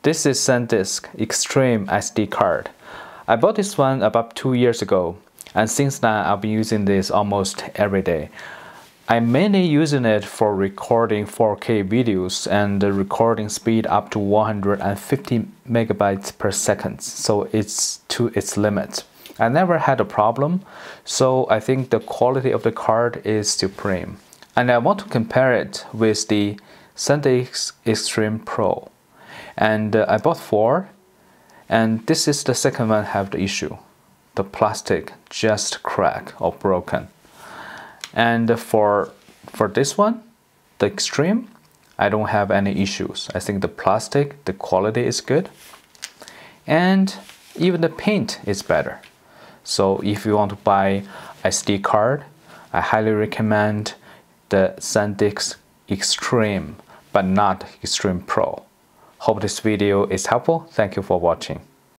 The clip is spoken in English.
This is SanDisk Extreme SD card. I bought this one about 2 years ago, and since then I've been using this almost every day. I'm mainly using it for recording 4K videos and the recording speed up to 150 megabytes per second, so it's to its limit. I never had a problem, so I think the quality of the card is supreme. And I want to compare it with the SanDisk Extreme Pro. And I bought 4, and this is the second one have the issue. The plastic just cracked or broken. And for this one, the Extreme, I don't have any issues. I think the plastic, the quality is good. And even the paint is better. So if you want to buy SD card, I highly recommend the SanDisk Extreme, but not Extreme Pro. Hope this video is helpful. Thank you for watching.